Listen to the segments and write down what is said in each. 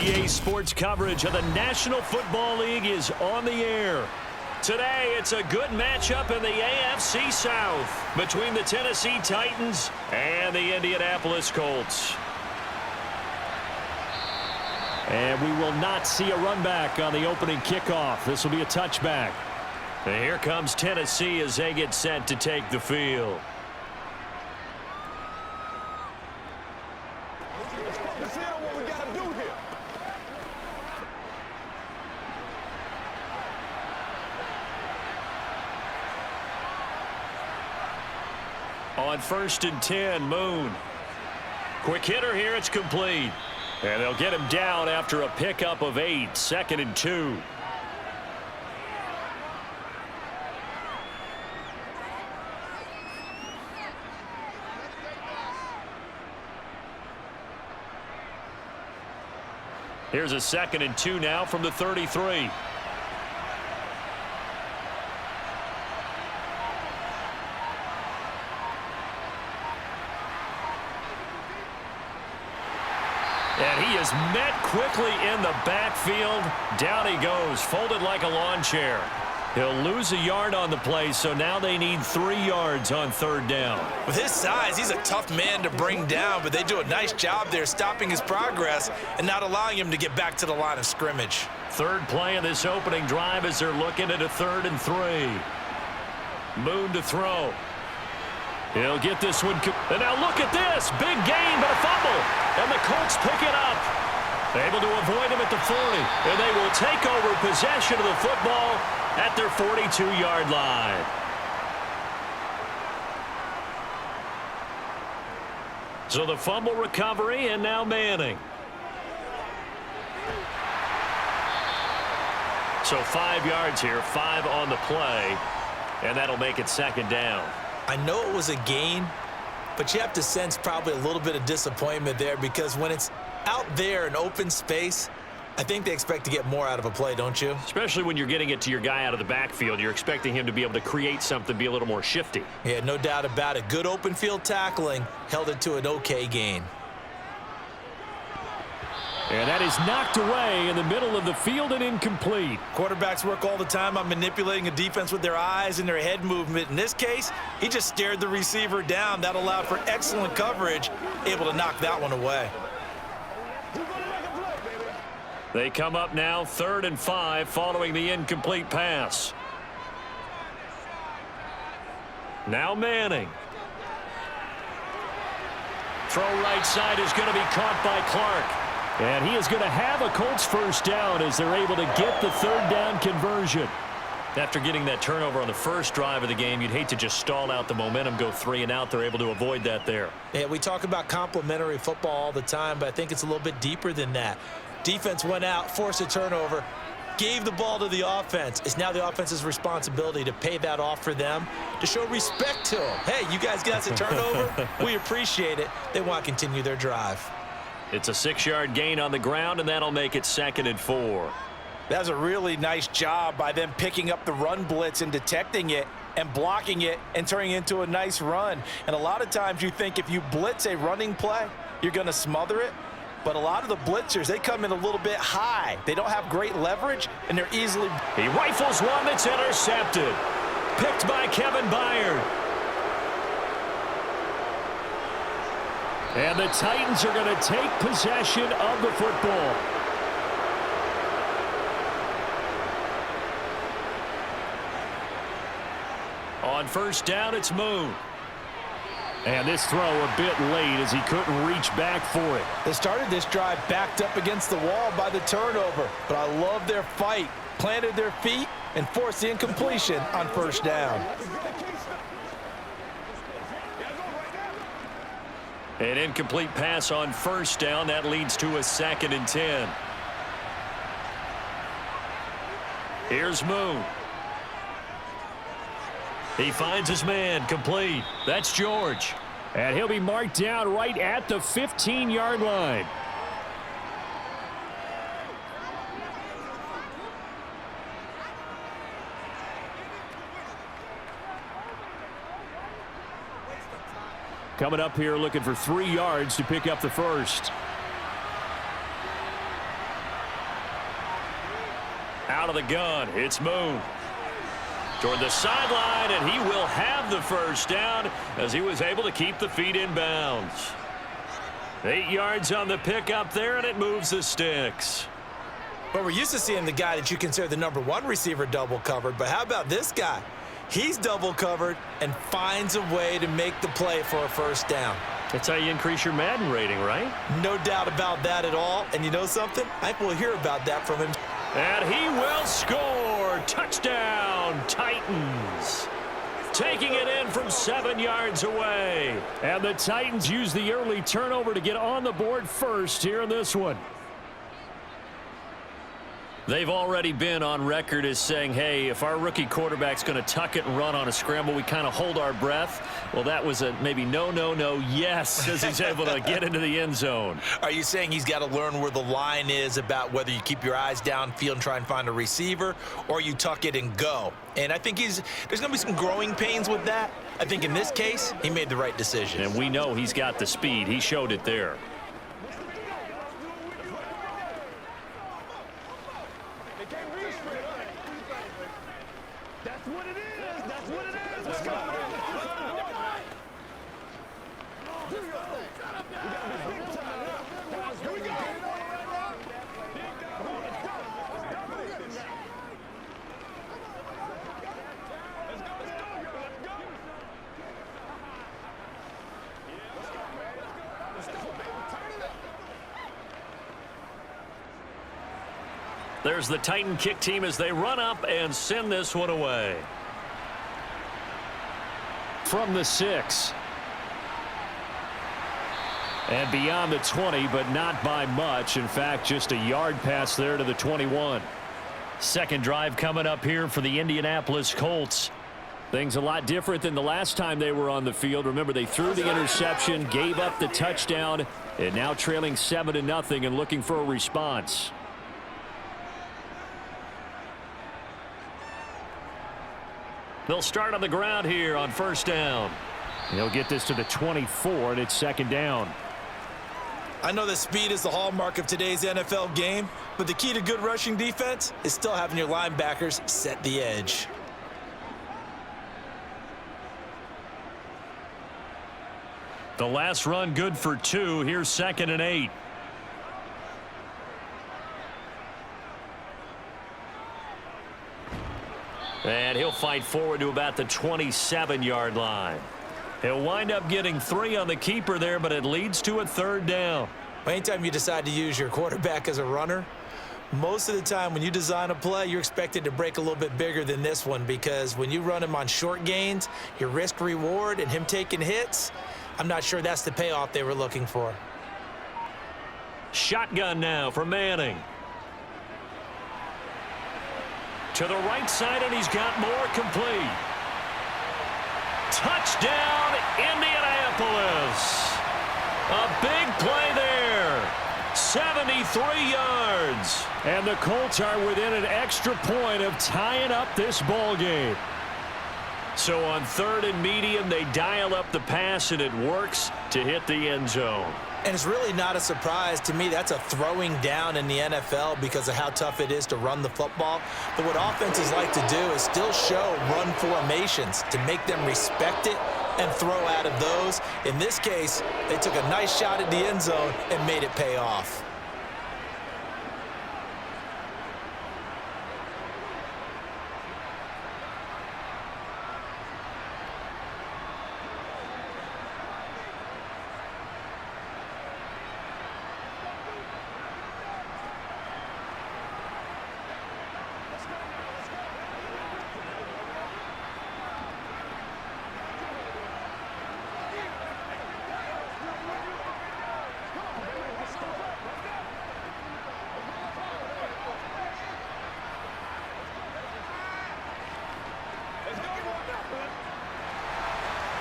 NBA sports coverage of the National Football League is on the air. Today, it's a good matchup in the AFC South between the Tennessee Titans and the Indianapolis Colts. And we will not see a run back on the opening kickoff. This will be a touchback. And here comes Tennessee as they get set to take the field. On 1st and 10, Moon. Quick hitter here, it's complete. And they'll get him down after a pickup of 8, 2nd and 2. Here's a 2nd and 2 now from the 33. And he is met quickly in the backfield. Down he goes, folded like a lawn chair. He'll lose a yard on the play, so now they need 3 yards on 3rd down. With his size, he's a tough man to bring down, but they do a nice job there stopping his progress and not allowing him to get back to the line of scrimmage. 3rd play of this opening drive as they're looking at a 3rd and 3. Moon to throw. He'll get this one. And now look at this. Big gain, but a fumble. And the Colts pick it up. Able to avoid him at the 40. And they will take over possession of the football at their 42-yard line. So the fumble recovery, and now Manning. So 5 yards here, 5 on the play. And that'll make it 2nd down. I know it was a gain, but you have to sense probably a little bit of disappointment there because when it's out there in open space, I think they expect to get more out of a play, don't you? Especially when you're getting it to your guy out of the backfield. You're expecting him to be able to create something, be a little more shifty. Yeah, no doubt about it. Good open field tackling held it to an okay gain. And that is knocked away in the middle of the field and incomplete. Quarterbacks work all the time on manipulating a defense with their eyes and their head movement. In this case, he just stared the receiver down. That allowed for excellent coverage, able to knock that one away. They come up now 3rd and 5 following the incomplete pass. Now Manning. Throw right side is going to be caught by Clark. And he is going to have a Colts 1st down as they're able to get the 3rd down conversion. After getting that turnover on the first drive of the game, you'd hate to just stall out the momentum, go 3 and out. They're able to avoid that there. Yeah, we talk about complementary football all the time, but I think it's a little bit deeper than that. Defense went out, forced a turnover, gave the ball to the offense. It's now the offense's responsibility to pay that off for them, to show respect to them. Hey, you guys got us a turnover? We appreciate it. They want to continue their drive. It's a 6-yard gain on the ground, and that'll make it 2nd and 4. That's a really nice job by them picking up the run blitz and detecting it and blocking it and turning it into a nice run. And a lot of times you think if you blitz a running play, you're going to smother it. But a lot of the blitzers, they come in a little bit high. They don't have great leverage, and they're easily... He rifles one that's intercepted. Picked by Kevin Byard. And the Titans are going to take possession of the football. On 1st down, it's Moon. And this throw a bit late as he couldn't reach back for it. They started this drive backed up against the wall by the turnover, but I love their fight. Planted their feet and forced the incompletion on 1st down. An incomplete pass on 1st down. That leads to a 2nd and 10. Here's Moon. He finds his man, complete. That's George. And he'll be marked down right at the 15-yard line. Coming up here looking for 3 yards to pick up the 1st. Out of the gun, it's Moon. Toward the sideline, and he will have the first down as he was able to keep the feet in bounds. 8 yards on the pickup there, and it moves the sticks. But we're used to seeing the guy that you consider the #1 receiver double covered. But how about this guy? He's double covered and finds a way to make the play for a first down. That's how you increase your Madden rating, right? No doubt about that at all. And you know something? I think we'll hear about that from him. And he will score. Touchdown, Titans. Taking it in from 7 yards away. And the Titans use the early turnover to get on the board first here in this one. They've already been on record as saying, hey, if our rookie quarterback's going to tuck it and run on a scramble, we kind of hold our breath. Well, that was a maybe no, yes, as he's able to get into the end zone. Are you saying he's got to learn where the line is about whether you keep your eyes downfield and try and find a receiver, or you tuck it and go? And I think there's going to be some growing pains with that. I think in this case, he made the right decision. And we know he's got the speed. He showed it there. There's the Titan kick team as they run up and send this one away. From the 6. And beyond the 20, but not by much. In fact, just a yard pass there to the 21. Second drive coming up here for the Indianapolis Colts. Things a lot different than the last time they were on the field. Remember, they threw the interception, gave up the touchdown, and now trailing 7-0 and looking for a response. They'll start on the ground here on first down. He'll get this to the 24, and it's second down. I know that speed is the hallmark of today's NFL game, but the key to good rushing defense is still having your linebackers set the edge. The last run good for 2. Here's 2nd and 8. And he'll fight forward to about the 27-yard line. He'll wind up getting 3 on the keeper there, but it leads to a third down. Anytime you decide to use your quarterback as a runner, most of the time when you design a play, you're expected to break a little bit bigger than this one, because when you run him on short gains, your risk reward and him taking hits, I'm not sure that's the payoff they were looking for. Shotgun now for Manning. To the right side, and he's got more complete. Touchdown, Indianapolis. A big play there. 73 yards. And the Colts are within an extra point of tying up this ball game. So on 3rd and medium, they dial up the pass, and it works to hit the end zone. And it's really not a surprise to me. That's a throwing down in the NFL because of how tough it is to run the football. But what offenses like to do is still show run formations to make them respect it and throw out of those. In this case, they took a nice shot at the end zone and made it pay off.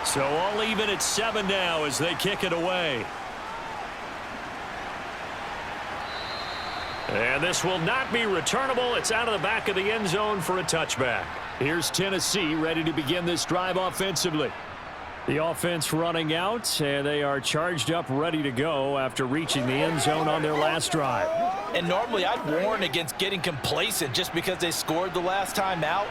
So all even at 7 now as they kick it away. And this will not be returnable. It's out of the back of the end zone for a touchback. Here's Tennessee ready to begin this drive offensively. The offense running out, and they are charged up, ready to go after reaching the end zone on their last drive. And normally I'd warn against getting complacent just because they scored the last time out.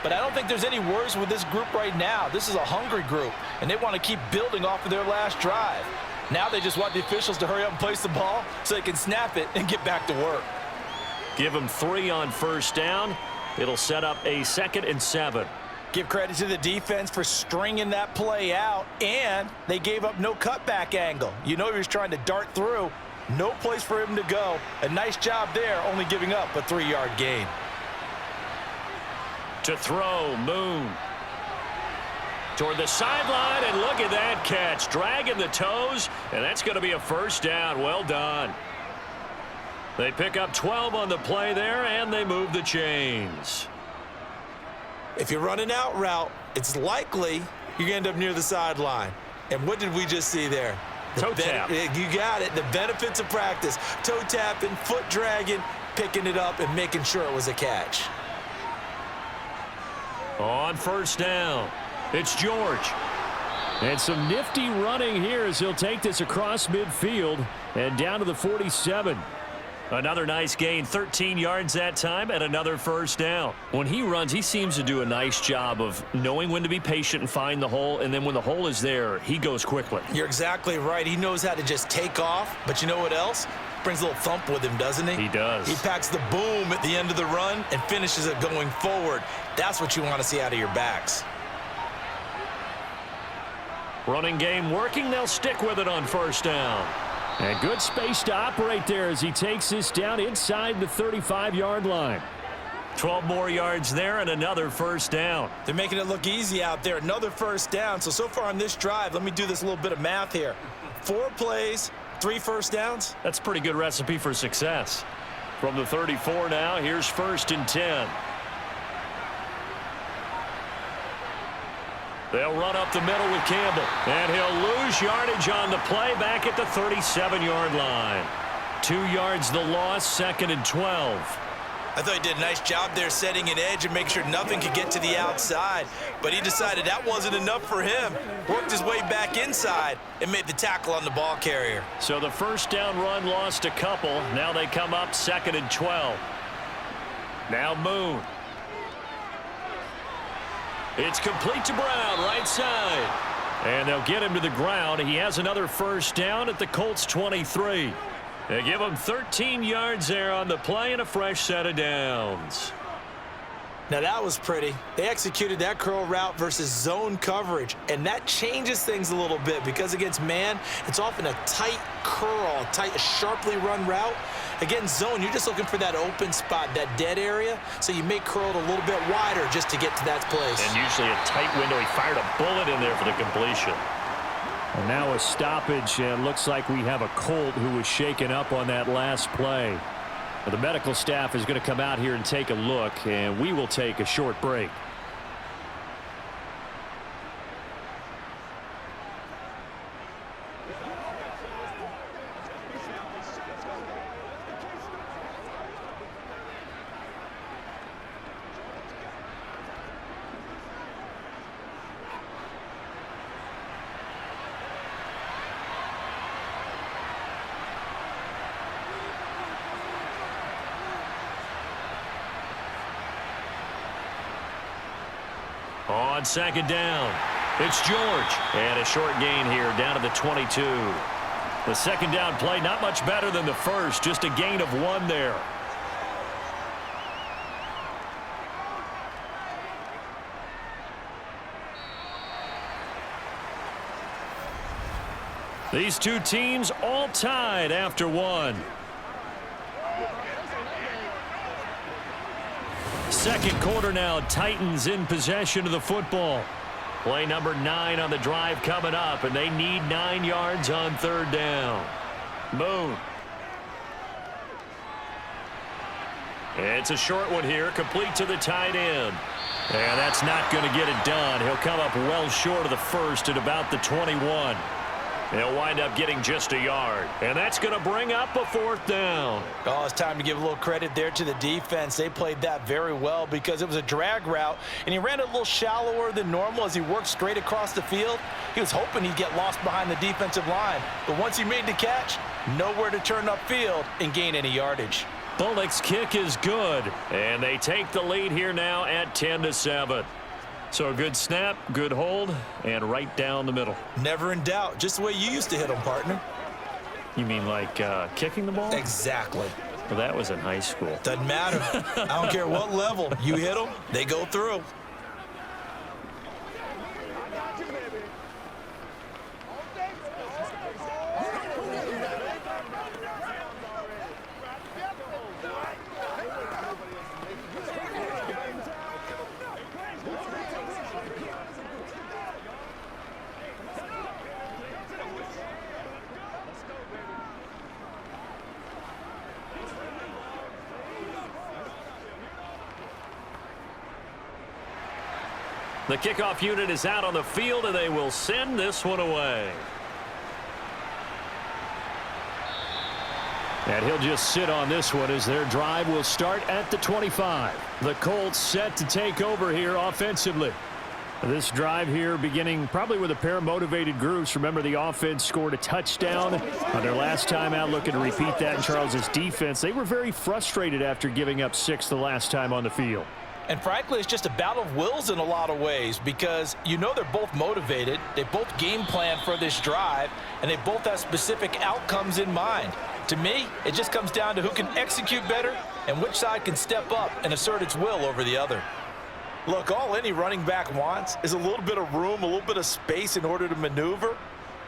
But I don't think there's any worries with this group right now. This is a hungry group, and they want to keep building off of their last drive. Now they just want the officials to hurry up and place the ball so they can snap it and get back to work. Give them 3 on first down. It'll set up a 2nd and 7. Give credit to the defense for stringing that play out, and they gave up no cutback angle. You know he was trying to dart through. No place for him to go. A nice job there, only giving up a 3-yard gain. To throw, Moon. Toward the sideline, and look at that catch. Dragging the toes, and that's going to be a first down. Well done. They pick up 12 on the play there, and they move the chains. If you run an out route, it's likely you're going to end up near the sideline. And what did we just see there? Toe tap. You got it. The benefits of practice. Toe tapping, foot dragging, picking it up, and making sure it was a catch. On first down, it's George. And some nifty running here as he'll take this across midfield and down to the 47. Another nice gain, 13 yards that time, and another first down. When he runs, he seems to do a nice job of knowing when to be patient and find the hole, and then when the hole is there, he goes quickly. You're exactly right. He knows how to just take off, but you know what else? Brings a little thump with him, doesn't he? He does. He packs the boom at the end of the run and finishes it going forward. That's what you want to see out of your backs. Running game working. They'll stick with it on first down. And good space to operate there as he takes this down inside the 35-yard line. 12 more yards there and another first down. They're making it look easy out there. Another first down. So far on this drive, let me do this little bit of math here. 4 plays, 3 first downs. That's a pretty good recipe for success. From the 34 now, here's 1st and 10. They'll run up the middle with Campbell. And he'll lose yardage on the play back at the 37-yard line. 2 yards the loss, 2nd and 12. I thought he did a nice job there setting an edge and making sure nothing could get to the outside. But he decided that wasn't enough for him. Worked his way back inside and made the tackle on the ball carrier. So the first down run lost a couple. Now they come up 2nd and 12. Now Moon. It's complete to Brown, right side. And they'll get him to the ground. He has another first down at the Colts 23. They give him 13 yards there on the play and a fresh set of downs. Now that was pretty. They executed that curl route versus zone coverage, and that changes things a little bit because against man, it's often a tight curl, a sharply run route. Against zone, you're just looking for that open spot, that dead area, so you may curl it a little bit wider just to get to that place. And usually a tight window. He fired a bullet in there for the completion. And now a stoppage, and looks like we have a Colt who was shaken up on that last play. The medical staff is going to come out here and take a look, and we will take a short break. On second down, it's George. And a short gain here down to the 22. The second down play not much better than the first, just a gain of 1 there. These two teams all tied after 1. Second quarter now, Titans in possession of the football. Play number 9 on the drive coming up, and they need 9 yards on third down. Moon. It's a short one here, complete to the tight end. And that's not going to get it done. He'll come up well short of the first at about the 21. They'll wind up getting just a yard. And that's going to bring up a 4th down. Oh, it's time to give a little credit there to the defense. They played that very well because it was a drag route, and he ran it a little shallower than normal as he worked straight across the field. He was hoping he'd get lost behind the defensive line. But once he made the catch, nowhere to turn upfield and gain any yardage. Bullock's kick is good, and they take the lead here now at 10-7. So a good snap, good hold, and right down the middle. Never in doubt. Just the way you used to hit them, partner. You mean like kicking the ball? Exactly. Well, that was in high school. Doesn't matter. I don't care what level. You hit them, they go through. The kickoff unit is out on the field, and they will send this one away. And he'll just sit on this one as their drive will start at the 25. The Colts set to take over here offensively. This drive here beginning probably with a pair of motivated groups. Remember, the offense scored a touchdown on their last time out, looking to repeat that in Charles's defense. They were very frustrated after giving up 6 the last time on the field. And frankly, it's just a battle of wills in a lot of ways because you know they're both motivated. They both game plan for this drive, and they both have specific outcomes in mind. To me, it just comes down to who can execute better and which side can step up and assert its will over the other. Look, all any running back wants is a little bit of room, a little bit of space in order to maneuver,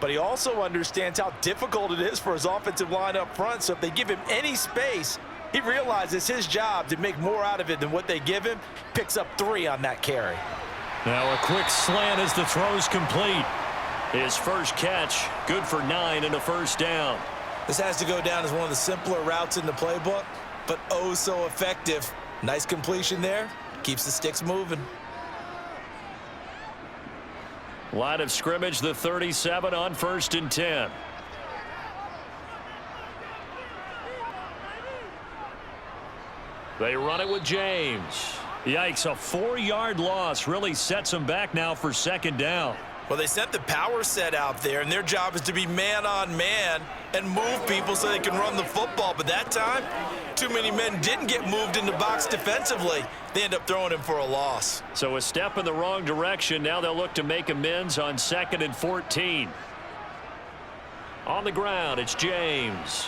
but he also understands how difficult it is for his offensive line up front, so if they give him any space, he realizes his job to make more out of it than what they give him, picks up 3 on that carry. Now a quick slant as the throw's complete. His first catch, good for 9 and a 1st down. This has to go down as one of the simpler routes in the playbook, but oh so effective. Nice completion there. Keeps the sticks moving. Line of scrimmage, the 37 on 1st and 10. They run it with James. Yikes, a 4-yard loss really sets them back now for 2nd down. Well, they sent the power set out there, and their job is to be man-on-man and move people so they can run the football. But that time, too many men didn't get moved in the box defensively. They end up throwing him for a loss. So a step in the wrong direction. Now they'll look to make amends on 2nd and 14. On the ground, it's James.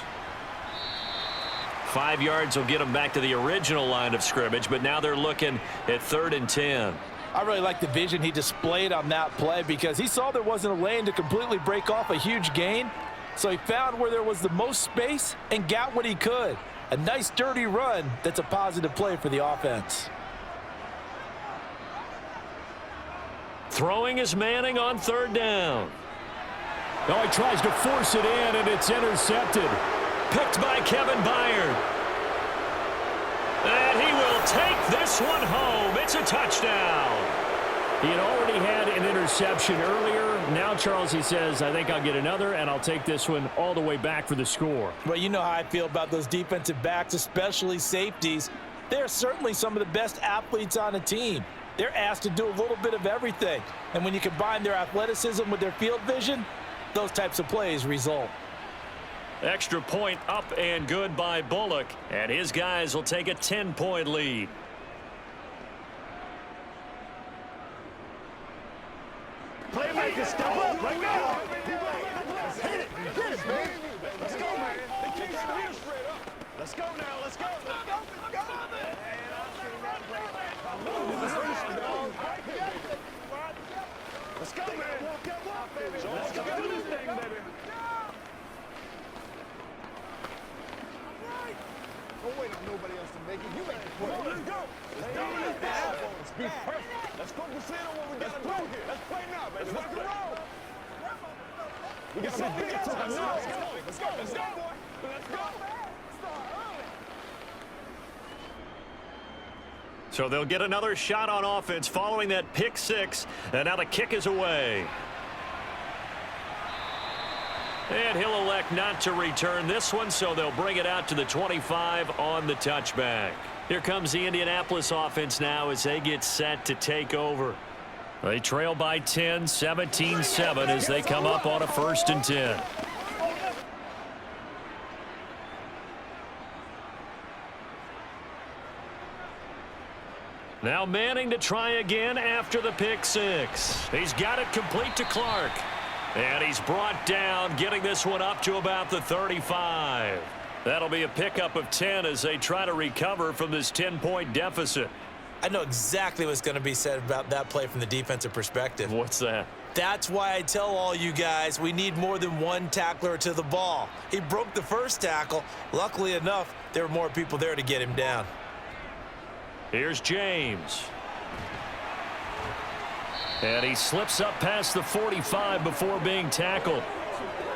5 yards will get them back to the original line of scrimmage, but now they're looking at 3rd and 10. I really like the vision he displayed on that play because he saw there wasn't a lane to completely break off a huge gain. So he found where there was the most space and got what he could. A nice dirty run that's a positive play for the offense. Throwing is Manning on 3rd down. Oh, he tries to force it in, and it's intercepted. Picked by Kevin Byard. And he will take this one home. It's a touchdown. He had already had an interception earlier. Now, Charles, he says, I think I'll get another, and I'll take this one all the way back for the score. Well, you know how I feel about those defensive backs, especially safeties. They're certainly some of the best athletes on a team. They're asked to do a little bit of everything. And when you combine their athleticism with their field vision, those types of plays result. Extra point up and good by Bullock, and his guys will take a 10-point lead. Playmakers, step up right now. Hit it, baby. Let's go, man. Let's go now, let's go. Let's go, man. Let's go do this thing, baby. Don't wait on nobody else to make it. You make the play. Let's go. Let's go. Let's be perfect. Let's focus in on what we got to do here. Let's play now, baby. Let's roll. We got some big time now. Let's go. Let's go. Let's go. Let's go. So they'll get another shot on offense following that pick 6, and now the kick is away. And he'll elect not to return this one, so they'll bring it out to the 25 on the touchback. Here comes the Indianapolis offense now as they get set to take over. They trail by 10, 17-7 as they come up on a 1st and 10. Now Manning to try again after the pick six. He's got it complete to Clark. And he's brought down, getting this one up to about the 35. That'll be a pickup of 10 as they try to recover from this 10-point deficit. I know exactly what's going to be said about that play from the defensive perspective. What's that? That's why I tell all you guys we need more than one tackler to the ball. He broke the first tackle. Luckily enough, there were more people there to get him down. Here's James. And he slips up past the 45 before being tackled.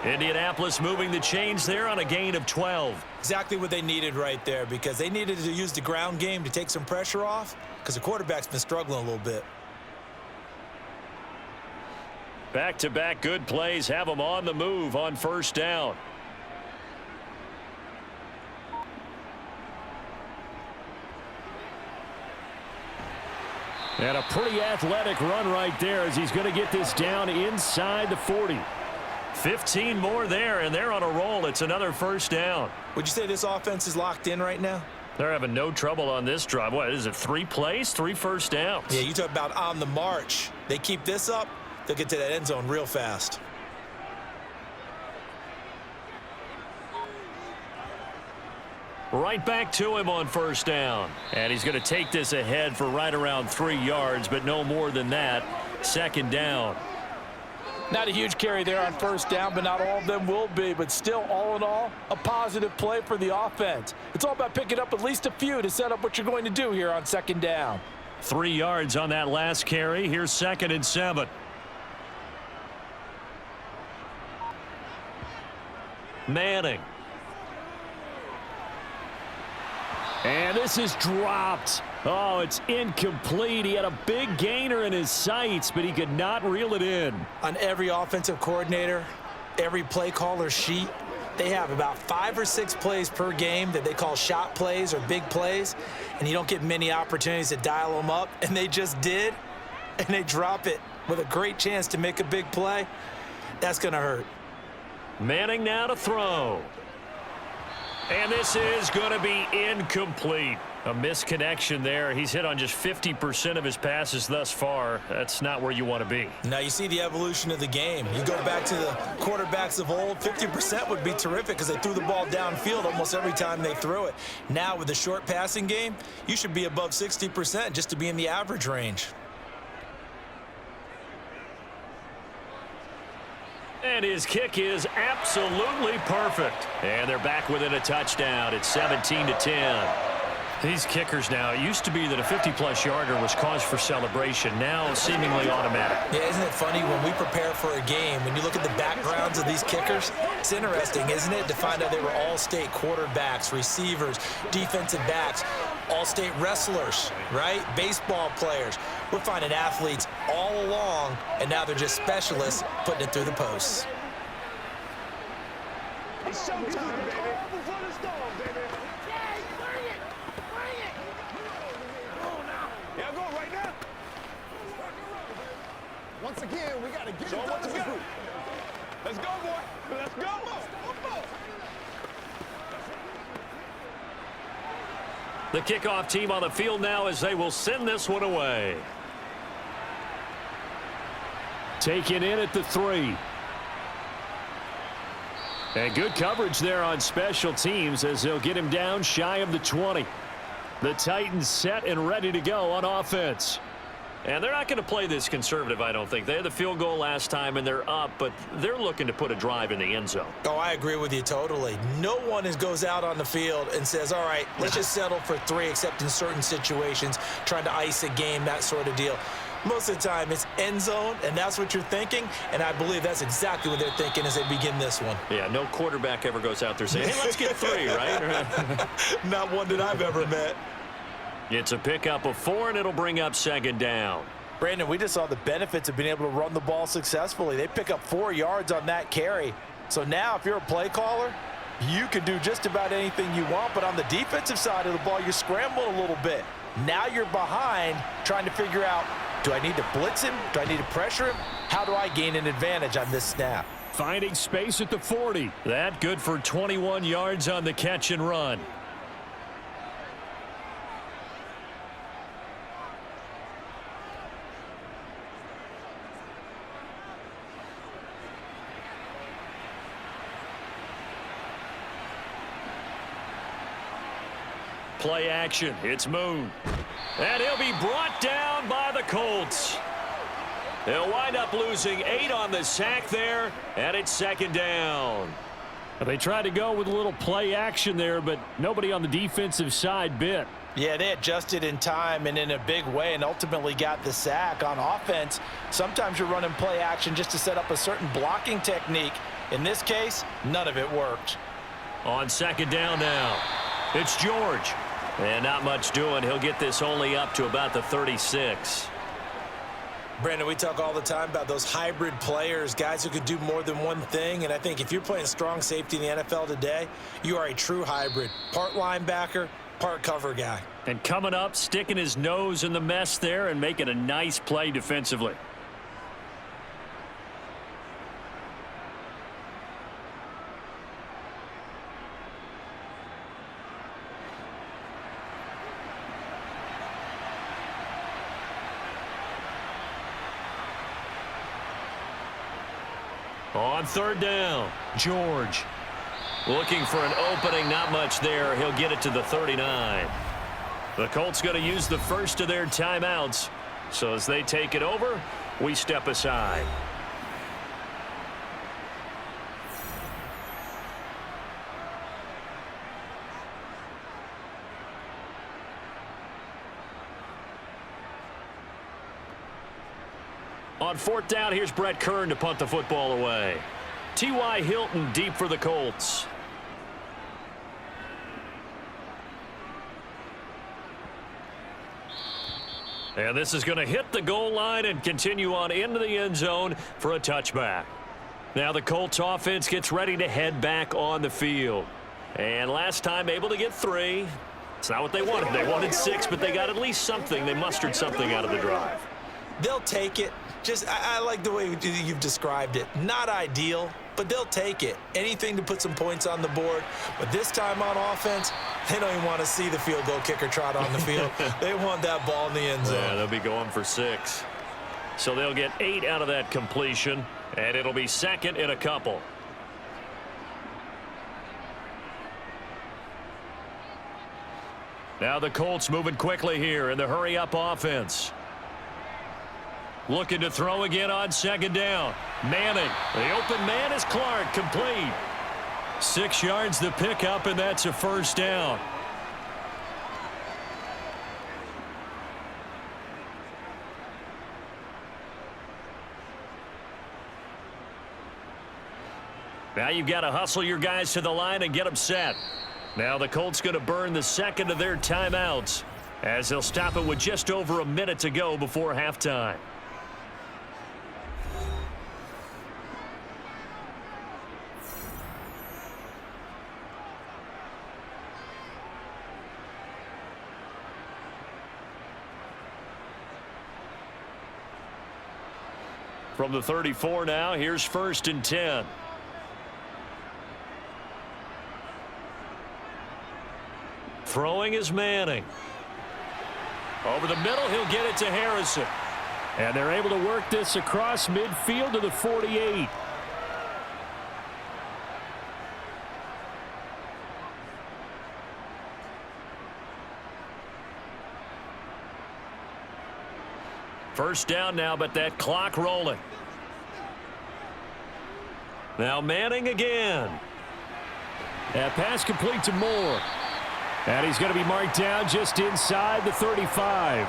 Indianapolis moving the chains there on a gain of 12. Exactly what they needed right there, because they needed to use the ground game to take some pressure off, because the quarterback's been struggling a little bit. Back-to-back good plays have them on the move on 1st down. And a pretty athletic run right there as he's going to get this down inside the 40. 15 more there, and they're on a roll. It's another 1st down. Would you say this offense is locked in right now? They're having no trouble on this drive. What is it, 3 plays, 3 first downs? Yeah, you talk about on the march. They keep this up, they'll get to that end zone real fast. Right back to him on 1st down. And he's going to take this ahead for right around 3 yards, but no more than that. 2nd down. Not a huge carry there on 1st down, but not all of them will be. But still, all in all, a positive play for the offense. It's all about picking up at least a few to set up what you're going to do here on 2nd down. 3 yards on that last carry. Here's 2nd and 7. Manning. And this is dropped. Oh, it's incomplete. He had a big gainer in his sights, but he could not reel it in. On every offensive coordinator, every play caller sheet, they have about 5 or 6 plays per game that they call shot plays or big plays, and you don't get many opportunities to dial them up, and they just did, and they drop it with a great chance to make a big play. That's going to hurt. Manning now to throw. And this is going to be incomplete. A misconnection there. He's hit on just 50% of his passes thus far. That's not where you want to be. Now you see the evolution of the game. You go back to the quarterbacks of old, 50% would be terrific because they threw the ball downfield almost every time they threw it. Now with the short passing game, you should be above 60% just to be in the average range. And his kick is absolutely perfect. And they're back within a touchdown. It's 17-10. These kickers now, it used to be that a 50-plus yarder was cause for celebration. Now seemingly automatic. Yeah, isn't it funny when we prepare for a game, when you look at the backgrounds of these kickers, it's interesting, isn't it, to find out they were all-state quarterbacks, receivers, defensive backs, all-state wrestlers, right? Baseball players. We're finding athletes all along, and now they're just specialists putting it through the posts. It's showtime, baby. Before the storm, baby. Yeah, go right now. Once again, we got to get it done as a group. Let's go, boy. Let's go. The kickoff team on the field now as they will send this one away. Taken in at the 3. And good coverage there on special teams as they'll get him down shy of the 20. The Titans set and ready to go on offense. And they're not going to play this conservative, I don't think. They had the field goal last time, and they're up, but they're looking to put a drive in the end zone. Oh, I agree with you totally. No one goes out on the field and says, all right, let's just settle for 3, except in certain situations, trying to ice a game, that sort of deal. Most of the time, it's end zone, and that's what you're thinking, and I believe that's exactly what they're thinking as they begin this one. Yeah, no quarterback ever goes out there saying, hey, let's get 3, right? Not one that I've ever met. It's a pickup of 4, and it'll bring up 2nd down. Brandon, we just saw the benefits of being able to run the ball successfully. They pick up 4 yards on that carry. So now if you're a play caller, you can do just about anything you want, but on the defensive side of the ball, you scramble a little bit. Now you're behind trying to figure out, do I need to blitz him? Do I need to pressure him? How do I gain an advantage on this snap? Finding space at the 40. That good for 21 yards on the catch and run. Play action. It's Moon. And he'll be brought down by the Colts. They'll wind up losing 8 on the sack there, and it's second down. They tried to go with a little play action there, but nobody on the defensive side bit. Yeah, they adjusted in time and in a big way and ultimately got the sack. On offense, sometimes you're running play action just to set up a certain blocking technique. In this case, none of it worked. On second down now, it's George. And not much doing. He'll get this only up to about the 36. Brandon, we talk all the time about those hybrid players, guys who could do more than one thing. And I think if you're playing strong safety in the NFL today, you are a true hybrid. Part linebacker, part cover guy. And coming up, sticking his nose in the mess there and making a nice play defensively. On third down, George. Looking for an opening, not much there. He'll get it to the 39. The Colts going to use the first of their timeouts. So as they take it over, we step aside. On fourth down, here's Brett Kern to punt the football away. T.Y. Hilton deep for the Colts. And this is going to hit the goal line and continue on into the end zone for a touchback. Now the Colts offense gets ready to head back on the field. And last time able to get 3. It's not what they wanted. They wanted 6, but they got at least something. They mustered something out of the drive. They'll take it. I like the way you've described it. Not ideal, but they'll take it. Anything to put some points on the board. But this time on offense, they don't even want to see the field goal kicker trot on the field. They want that ball in the end zone. Yeah, they'll be going for 6. So they'll get 8 out of that completion, and it'll be second in a couple. Now the Colts moving quickly here in the hurry-up offense. Looking to throw again on second down. Manning. The open man is Clark. Complete. 6 yards the pickup, and that's a first down. Now you've got to hustle your guys to the line and get them set. Now the Colts going to burn the second of their timeouts as they'll stop it with just over a minute to go before halftime. From the 34 now, here's first and 10. Throwing is Manning. Over the middle, he'll get it to Harrison. And they're able to work this across midfield to the 48. First down now, but that clock rolling. Now Manning again. That pass complete to Moore. And he's going to be marked down just inside the 35.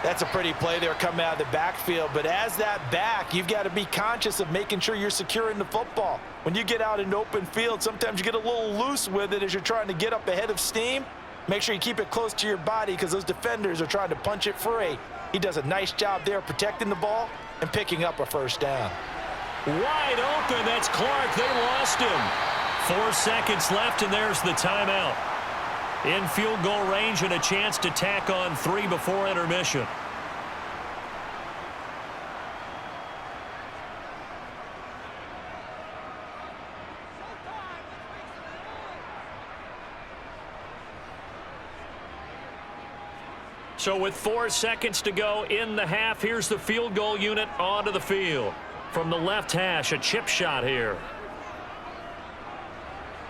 That's a pretty play there coming out of the backfield. But as that back, you've got to be conscious of making sure you're securing the football. When you get out in open field, sometimes you get a little loose with it as you're trying to get up ahead of steam. Make sure you keep it close to your body because those defenders are trying to punch it free. He does a nice job there protecting the ball and picking up a first down. Wide open. That's Clark. They lost him. 4 seconds left, and there's the timeout. In field goal range and a chance to tack on 3 before intermission. So with 4 seconds to go in the half, here's the field goal unit onto the field. From the left hash, a chip shot here.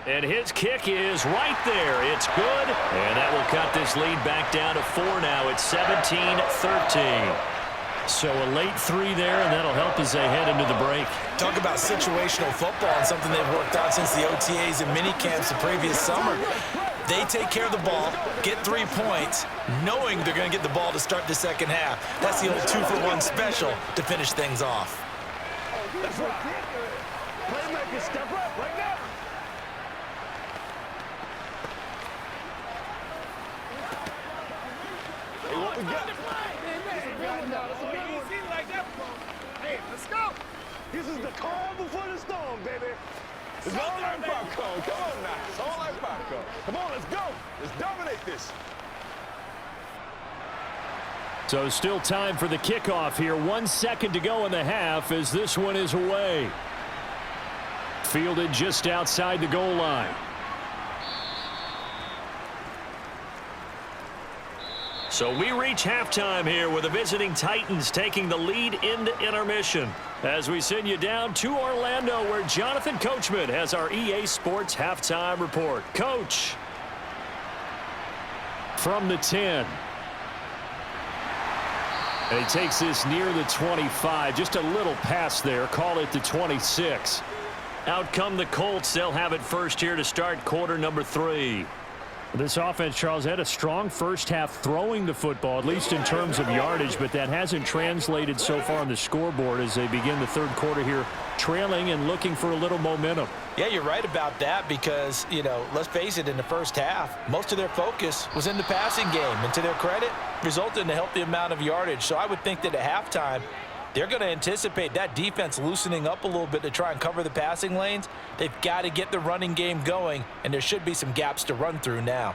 And his kick is right there. It's good. And that will cut this lead back down to 4 now. It's 17-13. So a late 3 there, and that'll help as they head into the break. Talk about situational football and something they've worked out since the OTAs and mini camps the previous summer. They take care of the ball, get 3 points, knowing they're going to get the ball to start the second half. That's the old 2-for-1 special to finish things off. That's right. Playmaker, step up right now. Hey, what we got? Hey, let's go. This is the calm before the storm, baby. It's all like popcorn. Come on now. It's all like popcorn. Come on, let's go. Let's dominate this. So still time for the kickoff here. 1 second to go in the half as this one is away. Fielded just outside the goal line. So we reach halftime here with the visiting Titans taking the lead into intermission. As we send you down to Orlando, where Jonathan Coachman has our EA Sports halftime report. Coach, from the 10. And he takes this near the 25. Just a little pass there. Call it the 26. Out come the Colts. They'll have it first here to start quarter number 3. This offense, Charles, had a strong first half throwing the football, at least in terms of yardage, but that hasn't translated so far on the scoreboard as they begin the third quarter here, trailing and looking for a little momentum. Yeah, you're right about that because, you know, let's face it, in the first half, most of their focus was in the passing game. And to their credit, resulted in a healthy amount of yardage. So I would think that at halftime, they're going to anticipate that defense loosening up a little bit to try and cover the passing lanes. They've got to get the running game going, and there should be some gaps to run through now.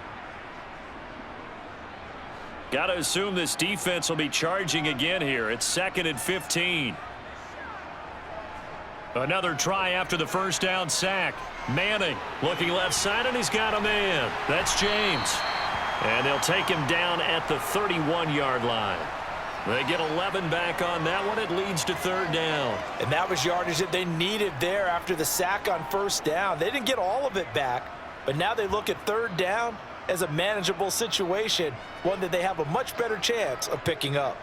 Got to assume this defense will be charging again here. It's 2nd and 15. Another try after the first down sack. Manning looking left side, and he's got a man. That's James. And they'll take him down at the 31-yard line. They get 11 back on that one. It leads to 3rd down. And that was yardage that they needed there after the sack on 1st down. They didn't get all of it back, but now they look at 3rd down as a manageable situation, one that they have a much better chance of picking up.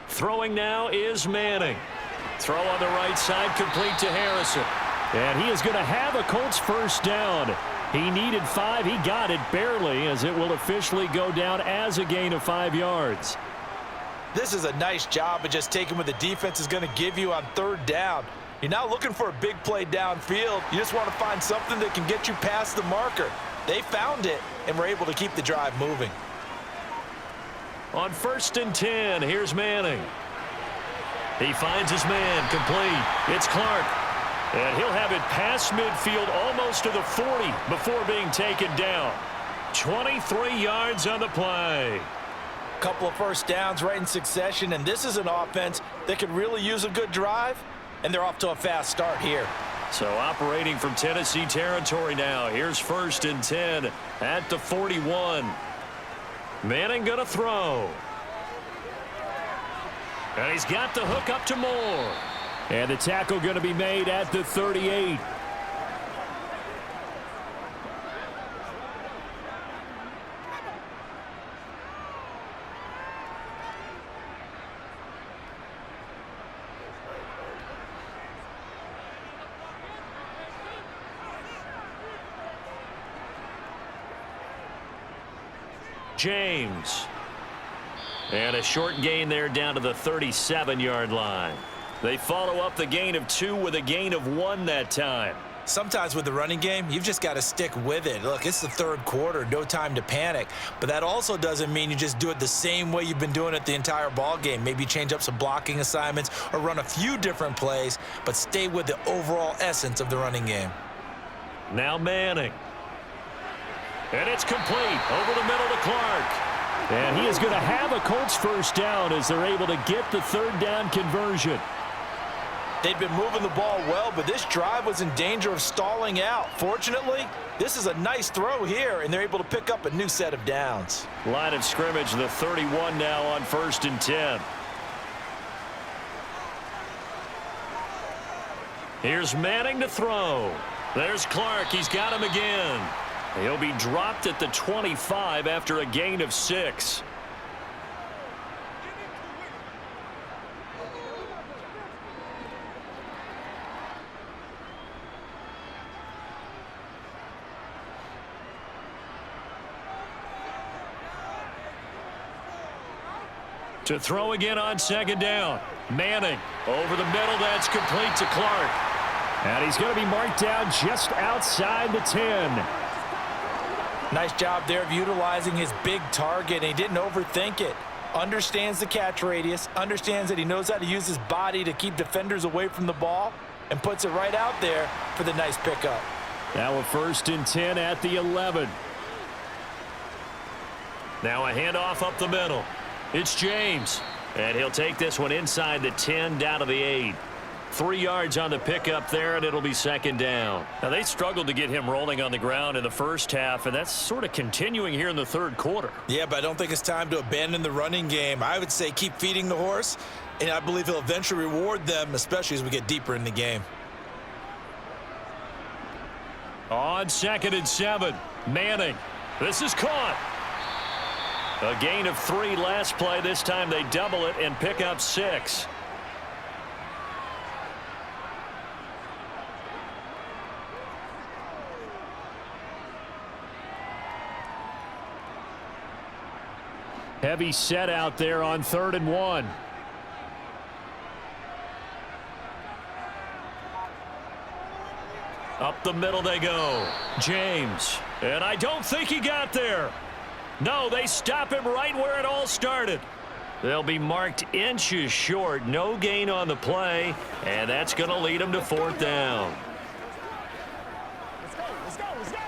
Throwing now is Manning. Throw on the right side, complete to Harrison. And he is going to have a Colts first down. He needed 5. He got it barely, as it will officially go down as a gain of 5 yards. This is a nice job of just taking what the defense is going to give you on 3rd down. You're not looking for a big play downfield. You just want to find something that can get you past the marker. They found it and were able to keep the drive moving. On 1st and 10, here's Manning. He finds his man, complete. It's Clark. And he'll have it past midfield almost to the 40 before being taken down. 23 yards on the play. Couple of first downs right in succession, and this is an offense that could really use a good drive, and they're off to a fast start here. So operating from Tennessee territory now. Here's 1st and 10 at the 41. Manning going to throw. And he's got the hook up to Moore. And the tackle going to be made at the 38. James. And a short gain there down to the 37-yard line. They follow up the gain of 2 with a gain of 1 that time. Sometimes with the running game, you've just got to stick with it. Look, it's the third quarter, no time to panic. But that also doesn't mean you just do it the same way you've been doing it the entire ball game. Maybe change up some blocking assignments or run a few different plays, but stay with the overall essence of the running game. Now Manning. And it's complete over the middle to Clark. And he is going to have a Colts first down as they're able to get the third down conversion. They've been moving the ball well, but this drive was in danger of stalling out. Fortunately, this is a nice throw here, and they're able to pick up a new set of downs. Line of scrimmage, the 31 now on 1st and 10. Here's Manning to throw. There's Clark. He's got him again. He'll be dropped at the 25 after a gain of 6. To throw again on 2nd down. Manning over the middle. That's complete to Clark. And he's going to be marked down just outside the 10. Nice job there of utilizing his big target, and he didn't overthink it. Understands the catch radius, understands that he knows how to use his body to keep defenders away from the ball, and puts it right out there for the nice pickup. Now a 1st and 10 at the 11. Now a handoff up the middle. It's James, and he'll take this one inside the 10 down to the 8. 3 yards on the pickup there, and it'll be 2nd down. Now, they struggled to get him rolling on the ground in the first half, and that's sort of continuing here in the 3rd quarter. Yeah, but I don't think it's time to abandon the running game. I would say keep feeding the horse, and I believe he'll eventually reward them, especially as we get deeper in the game. On 2nd and 7, Manning. This is caught. A gain of 3 last play. This time they double it and pick up 6. Heavy set out there on 3rd and 1. Up the middle they go. James. And I don't think he got there. No, they stop him right where it all started. They'll be marked inches short. No gain on the play. And that's going to lead them to 4th down. Let's go, let's go, let's go.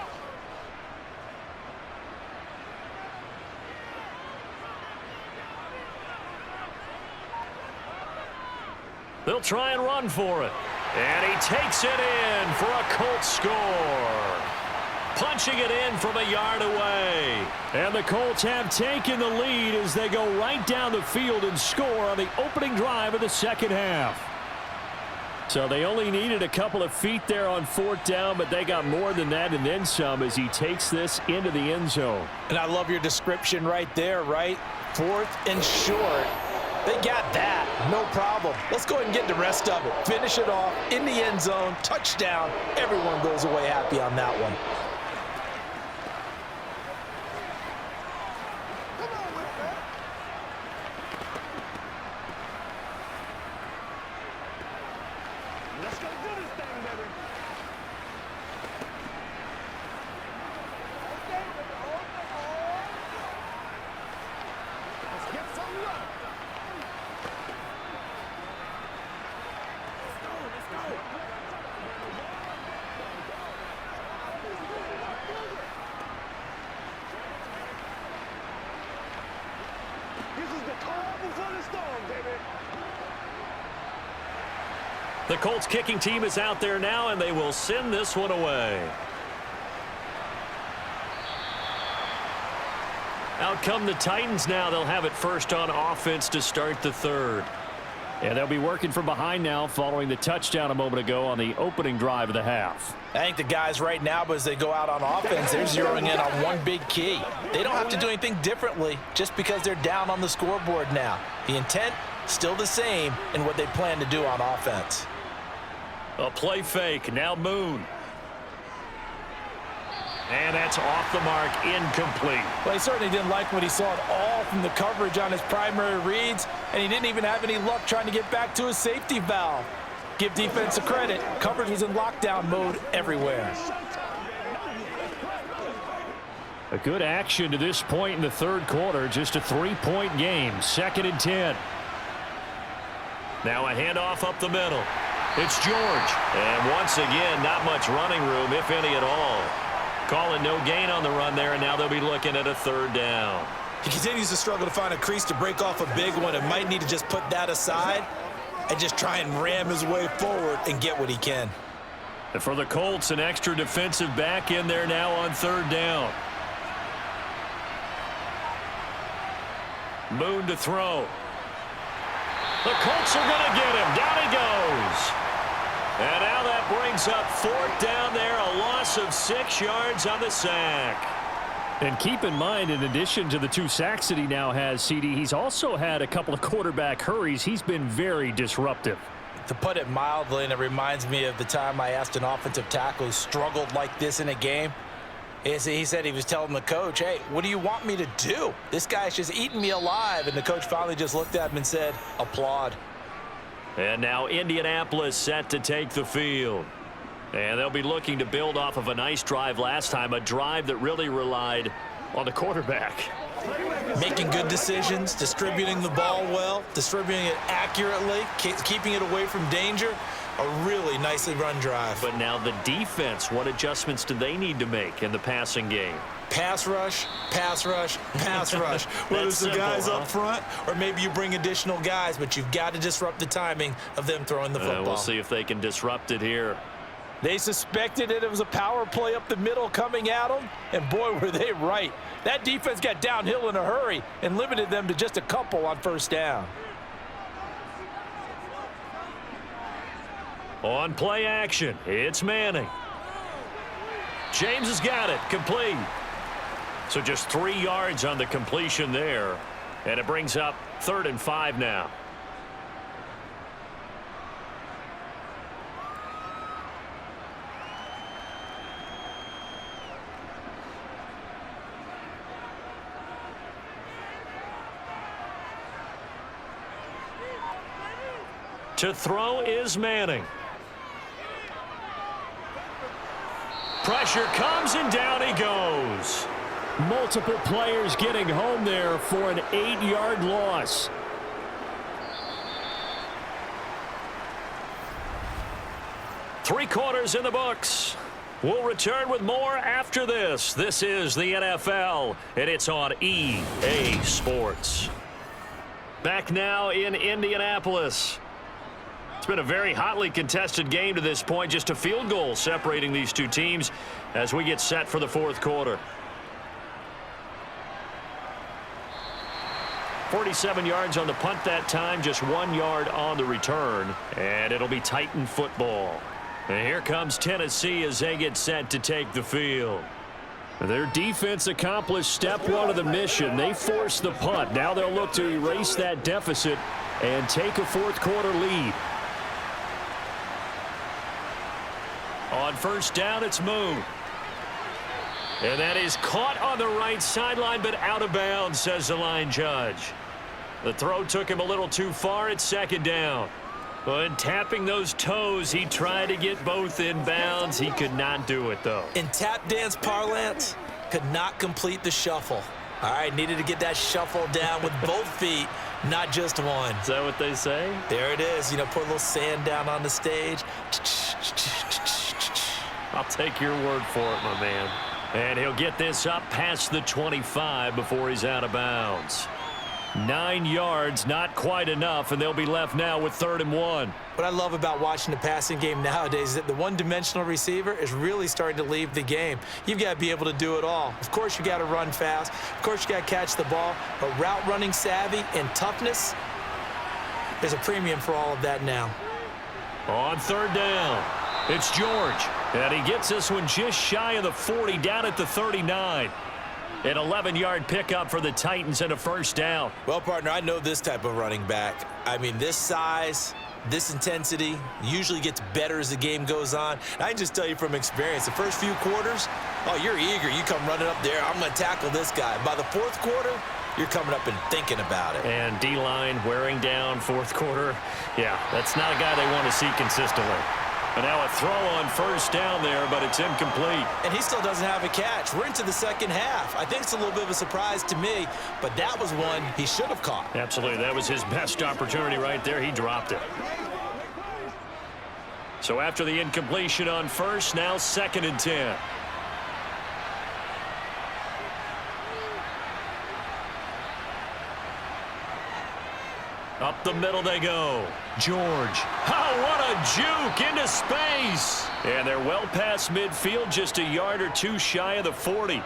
They'll try and run for it. And he takes it in for a Colts score. Punching it in from a yard away. And the Colts have taken the lead as they go right down the field and score on the opening drive of the 2nd half. So they only needed a couple of feet there on 4th down, but they got more than that and then some as he takes this into the end zone. And I love your description right there, right? 4th and short. They got that. No problem. Let's go ahead and get the rest of it. Finish it off in the end zone. Touchdown. Everyone goes away happy on that one. Let's go do this thing, baby. Let's get some luck. Let's go, let's go. This is the calm before the storm, baby. The Colts kicking team is out there now, and they will send this one away. Out come the Titans now. They'll have it first on offense to start the 3rd. And they'll be working from behind now following the touchdown a moment ago on the opening drive of the half. I think the guys right now, but as they go out on offense, they're zeroing in on one big key. They don't have to do anything differently just because they're down on the scoreboard now. The intent, still the same in what they plan to do on offense. A play fake. Now Moon. And that's off the mark, incomplete. Well, he certainly didn't like what he saw at all from the coverage on his primary reads, and he didn't even have any luck trying to get back to his safety valve. Give defense a credit. Coverage was in lockdown mode everywhere. A good action to this point in the third quarter. Just a 3-point game. 2nd and 10. Now a handoff up the middle. It's George. And once again, not much running room, if any at all. Calling no gain on the run there, and now they'll be looking at a 3rd down. He continues to struggle to find a crease to break off a big one, and might need to just put that aside and just try and ram his way forward and get what he can. And for the Colts, an extra defensive back in there now on 3rd down. Moon to throw. The Colts are going to get him. Down he goes. And now that brings up 4th down there, a loss of 6 yards on the sack. And keep in mind, in addition to the 2 sacks that he now has, CD, he's also had a couple of quarterback hurries. He's been very disruptive. To put it mildly, and it reminds me of the time I asked an offensive tackle who struggled like this in a game. He said he was telling the coach, hey, what do you want me to do? This guy's just eating me alive. And the coach finally just looked at him and said, applaud. And now Indianapolis set to take the field. And they'll be looking to build off of a nice drive last time, a drive that really relied on the quarterback. Making good decisions, distributing the ball well, distributing it accurately, keeping it away from danger. A really nicely run drive. But now the defense, what adjustments do they need to make in the passing game? Pass rush, pass rush, pass rush. Whether it's the guys up front or maybe you bring additional guys, but you've got to disrupt the timing of them throwing the football. We'll see if they can disrupt it here. They suspected it was a power play up the middle coming at them, and boy, were they right. That defense got downhill in a hurry and limited them to just a couple on 1st down. On play action, it's Manning. James has got it, complete. So just 3 yards on the completion there, and it brings up 3rd and 5 now. To throw is Manning. Pressure comes and down he goes. Multiple players getting home there for an 8-yard loss. Three quarters in the books. We'll return with more after this. This is the NFL, and it's on EA Sports. Back now in Indianapolis. It's been a very hotly contested game to this point. Just a field goal separating these two teams as we get set for the 4th quarter. 47 yards on the punt that time, just 1 yard on the return. And it'll be Titan football. And here comes Tennessee as they get set to take the field. Their defense accomplished step 1 of the mission. They forced the punt. Now they'll look to erase that deficit and take a 4th quarter lead. On 1st down, it's Moon. And that is caught on the right sideline, but out of bounds, says the line judge. The throw took him a little too far at 2nd down. But tapping those toes, he tried to get both in bounds. He could not do it, though. In tap dance parlance, could not complete the shuffle. All right, needed to get that shuffle down with both feet, not just one. Is that what they say? There it is. You know, put a little sand down on the stage. I'll take your word for it, my man. And he'll get this up past the 25 before he's out of bounds. 9 yards, not quite enough, and they'll be left now with 3rd and 1. What I love about watching the passing game nowadays is that the one-dimensional receiver is really starting to leave the game. You've got to be able to do it all. Of course, you got to run fast. Of course, you got to catch the ball. But route running savvy and toughness, there's a premium for all of that now. On 3rd down, it's George. And he gets this one just shy of the 40, down at the 39. An 11-yard pickup for the Titans and a 1st down. Well, partner, I know this type of running back. I mean, this size, this intensity usually gets better as the game goes on. And I can just tell you from experience, the first few quarters, oh, you're eager. You come running up there, I'm going to tackle this guy. By the 4th quarter, you're coming up and thinking about it. And D-line wearing down fourth quarter. Yeah, that's not a guy they want to see consistently. And now a throw on first down there, but it's incomplete. And he still doesn't have a catch. We're into the second half. I think it's a little bit of a surprise to me, but that was one he should have caught. Absolutely. That was his best opportunity right there. He dropped it. So after the incompletion on first, now 2nd and 10. Up the middle they go. George. Oh, what a juke into space. And they're well past midfield, just a yard or two shy of the 40.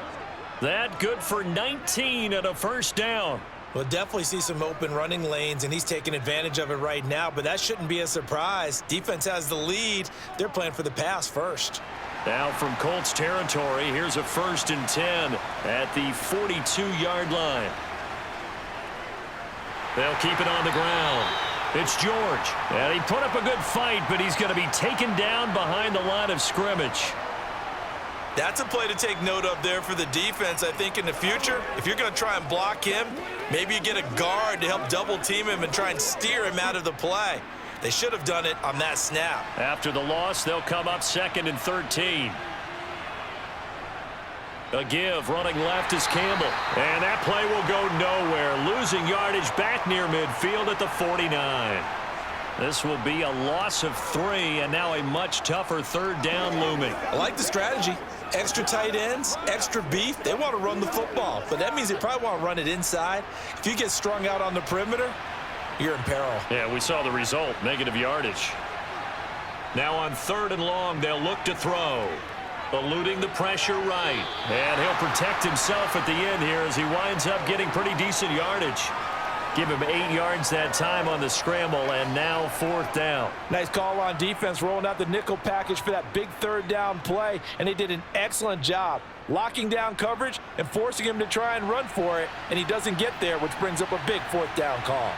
That good for 19 and a first down. We'll definitely see some open running lanes, and he's taking advantage of it right now, but that shouldn't be a surprise. Defense has the lead. They're playing for the pass first. Now from Colts territory, here's a 1st and 10 at the 42-yard line. They'll keep it on the ground. It's George. And he put up a good fight, but he's going to be taken down behind the line of scrimmage. That's a play to take note of there for the defense. I think in the future, if you're going to try and block him, maybe you get a guard to help double team him and try and steer him out of the play. They should have done it on that snap. After the loss, they'll come up 2nd and 13. A give, running left is Campbell. And that play will go nowhere. Losing yardage back near midfield at the 49. This will be a loss of 3, and now a much tougher 3rd down looming. I like the strategy. Extra tight ends, extra beef. They want to run the football, but that means they probably want to run it inside. If you get strung out on the perimeter, you're in peril. Yeah, we saw the result, negative yardage. Now on 3rd and long, they'll look to throw. Eluding the pressure right. And he'll protect himself at the end here as he winds up getting pretty decent yardage. Give him 8 yards that time on the scramble, and now 4th down. Nice call on defense, rolling out the nickel package for that big 3rd down play, and they did an excellent job locking down coverage and forcing him to try and run for it, and he doesn't get there, which brings up a big 4th down call.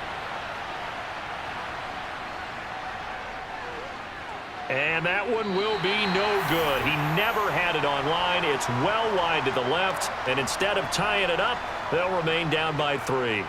And that one will be no good. He never had it on line. It's well wide to the left, and instead of tying it up, they'll remain down by 3.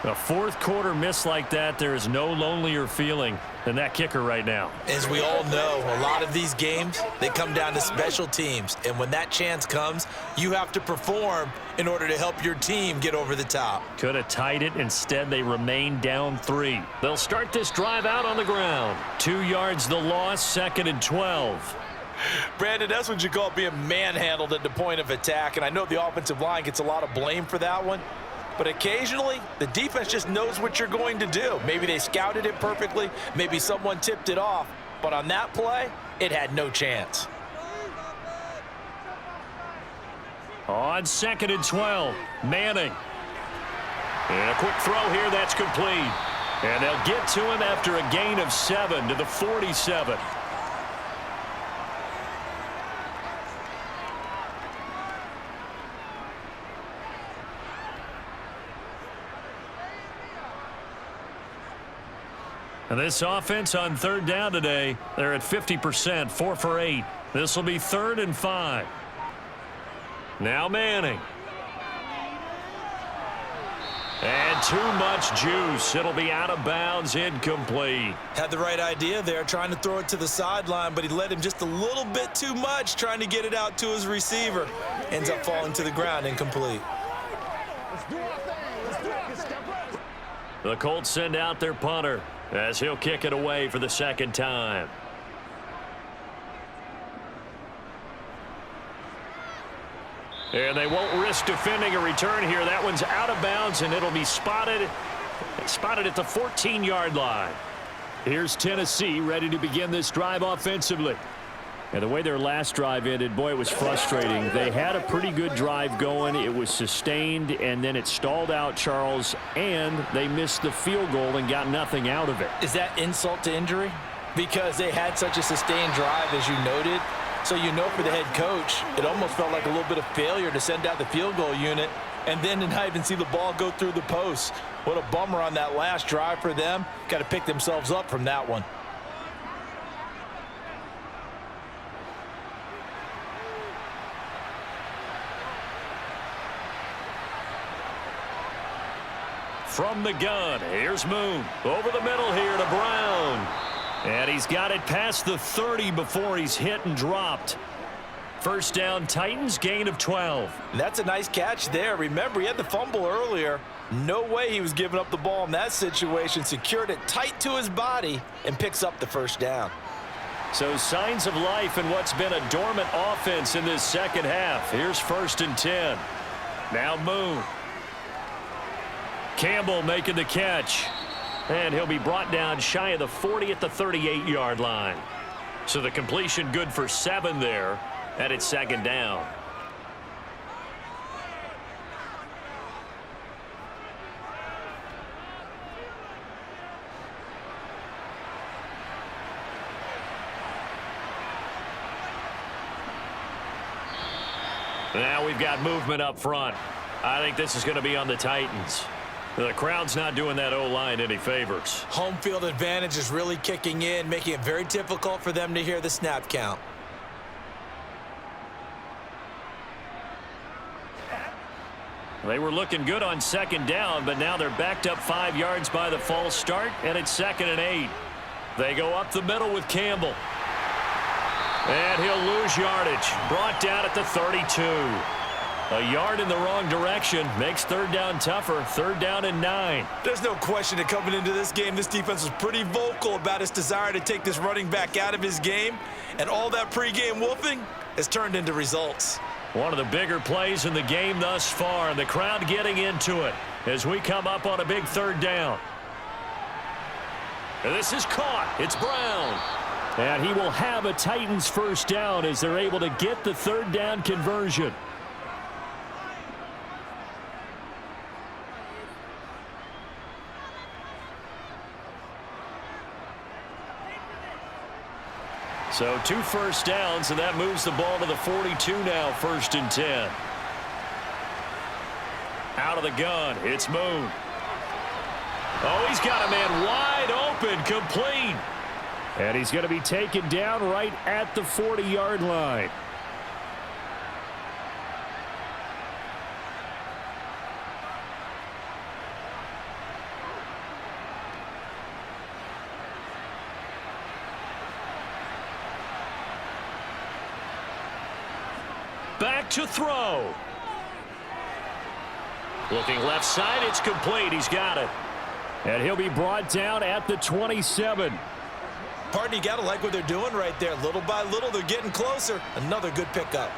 A fourth quarter miss like that, there is no lonelier feeling than that kicker right now. As we all know, a lot of these games, they come down to special teams. And when that chance comes, you have to perform in order to help your team get over the top. Could have tied it. Instead, they remain down 3. They'll start this drive out on the ground. 2 yards the loss, 2nd and 12. Brandon, that's what you call being manhandled at the point of attack. And I know the offensive line gets a lot of blame for that one. But occasionally, the defense just knows what you're going to do. Maybe they scouted it perfectly. Maybe someone tipped it off. But on that play, it had no chance. On 2nd and 12, Manning. And a quick throw here, that's complete. And they'll get to him after a gain of 7 to the 47. And this offense on 3rd down today, they're at 50%, 4 for 8. This will be 3rd and 5. Now Manning. And too much juice. It'll be out of bounds, incomplete. Had the right idea there, trying to throw it to the sideline, but he let him just a little bit too much, trying to get it out to his receiver. Ends up falling to the ground, incomplete. The Colts send out their punter as he'll kick it away for the 2nd time. And they won't risk defending a return here. That one's out of bounds, and it'll be spotted at the 14-yard line. Here's Tennessee ready to begin this drive offensively. And the way their last drive ended, boy, it was frustrating. They had a pretty good drive going. It was sustained, and then it stalled out, Charles, and they missed the field goal and got nothing out of it. Is that insult to injury? Because they had such a sustained drive, as you noted. So you know for the head coach, it almost felt like a little bit of failure to send out the field goal unit and then to not even see the ball go through the post. What a bummer on that last drive for them. Got to pick themselves up from that one. from the gun. Here's Moon. Over the middle here to Brown. And he's got it past the 30 before he's hit and dropped. First down, Titans, gain of 12. And that's a nice catch there. Remember, he had the fumble earlier. No way he was giving up the ball in that situation. Secured it tight to his body and picks up the first down. So signs of life in what's been a dormant offense in this second half. Here's 1st and 10. Now Moon. Campbell making the catch. And he'll be brought down shy of the 40 at the 38-yard line. So the completion good for 7 there. And it's 2nd down. Now we've got movement up front. I think this is going to be on the Titans. The crowd's not doing that O-line any favors. Home field advantage is really kicking in, making it very difficult for them to hear the snap count. They were looking good on 2nd down, but now they're backed up 5 yards by the false start, and it's 2nd and 8. They go up the middle with Campbell. And he'll lose yardage. Brought down at the 32. A yard in the wrong direction makes 3rd down tougher. 3rd down and 9. There's no question that coming into this game, this defense was pretty vocal about its desire to take this running back out of his game. And all that pregame wolfing has turned into results. One of the bigger plays in the game thus far, and the crowd getting into it as we come up on a big 3rd down. And this is caught. It's Brown. And he will have a Titans first down as they're able to get the 3rd down conversion. So 2 first downs, and that moves the ball to the 42 now, 1st and 10. Out of the gun, it's Moon. Oh, he's got a man wide open, complete. And he's going to be taken down right at the 40-yard line. Back to throw. Looking left side, it's complete. He's got it. And he'll be brought down at the 27. Pardon, you got to like what they're doing right there. Little by little, they're getting closer. Another good pickup.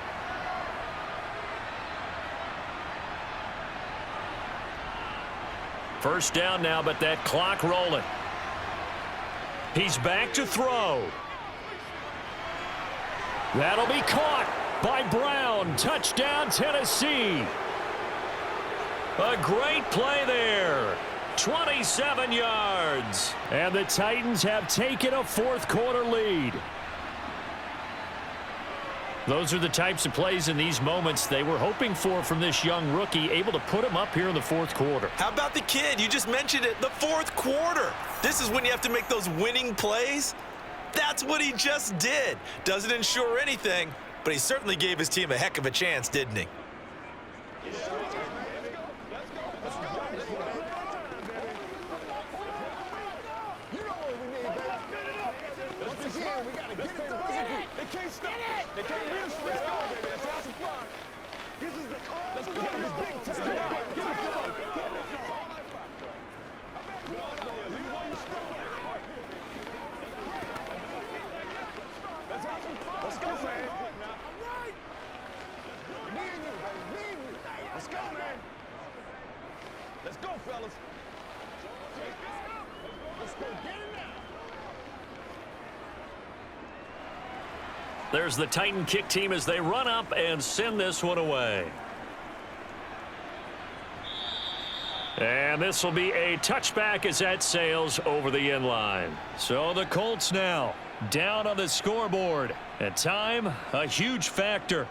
First down now, but that clock rolling. He's back to throw. That'll be caught by Brown. Touchdown, Tennessee. A great play there. 27 yards. And the Titans have taken a 4th quarter lead. Those are the types of plays in these moments they were hoping for from this young rookie, able to put him up here in the 4th quarter. How about the kid? You just mentioned it, the 4th quarter. This is when you have to make those winning plays. That's what he just did. Doesn't ensure anything, but he certainly gave his team a heck of a chance, didn't he? There's the Titan kick team as they run up and send this one away. And this will be a touchback as that sails over the end line. So the Colts now down on the scoreboard. And time, a huge factor.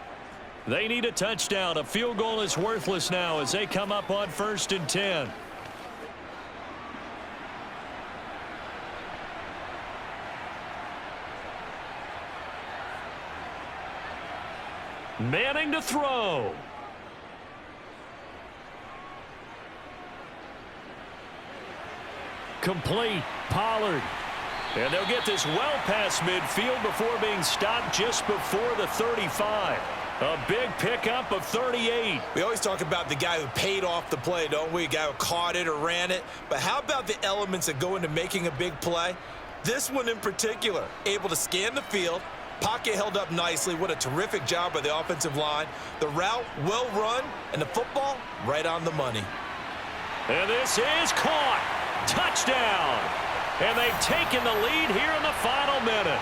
They need a touchdown. A field goal is worthless now as they come up on 1st and 10. Manning to throw. Complete. Pollard. And they'll get this well past midfield before being stopped just before the 35. A big pickup of 38. We always talk about the guy who paid off the play, don't we? A guy who caught it or ran it. But how about the elements that go into making a big play? This one in particular, able to scan the field, pocket held up nicely. What a terrific job by the offensive line. The route well run, and the football right on the money. And this is caught. Touchdown. And they've taken the lead here in the final minute.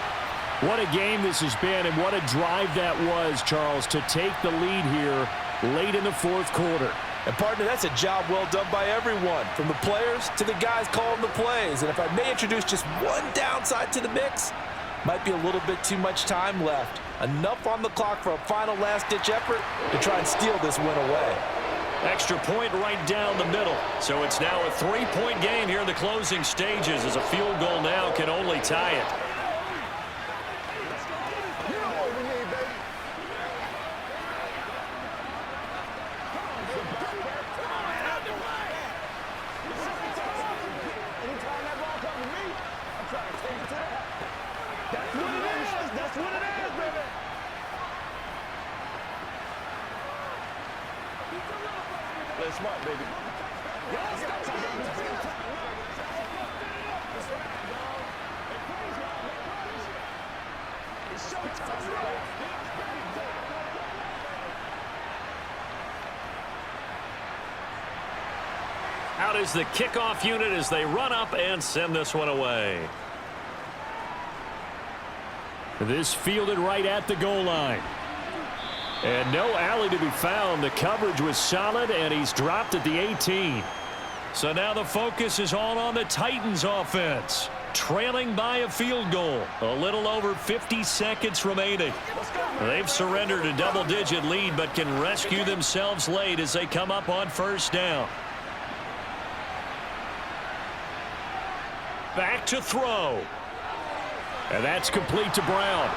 What a game this has been, and what a drive that was, Charles, to take the lead here late in the fourth quarter. And, partner, that's a job well done by everyone, from the players to the guys calling the plays. And if I may introduce just one downside to the mix, might be a little bit too much time left. Enough on the clock for a final last-ditch effort to try and steal this win away. Extra point right down the middle. So it's now a 3-point game here in the closing stages, as a field goal now can only tie it. Play smart, baby. Out is the kickoff unit as they run up and send this one away. This fielded right at the goal line. And no alley to be found. The coverage was solid, and he's dropped at the 18. So now the focus is all on the Titans offense, trailing by a field goal. A little over 50 seconds remaining. They've surrendered a double-digit lead, but can rescue themselves late as they come up on first down. Back to throw. And that's complete to Brown.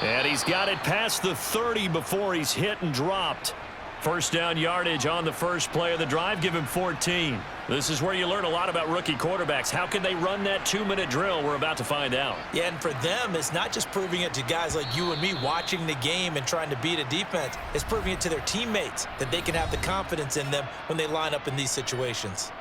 And he's got it past the 30 before he's hit and dropped. First down yardage on the first play of the drive. Give him 14. This is where you learn a lot about rookie quarterbacks. How can they run that 2-minute drill? We're about to find out. Yeah, and for them, it's not just proving it to guys like you and me watching the game and trying to beat a defense. It's proving it to their teammates that they can have the confidence in them when they line up in these situations.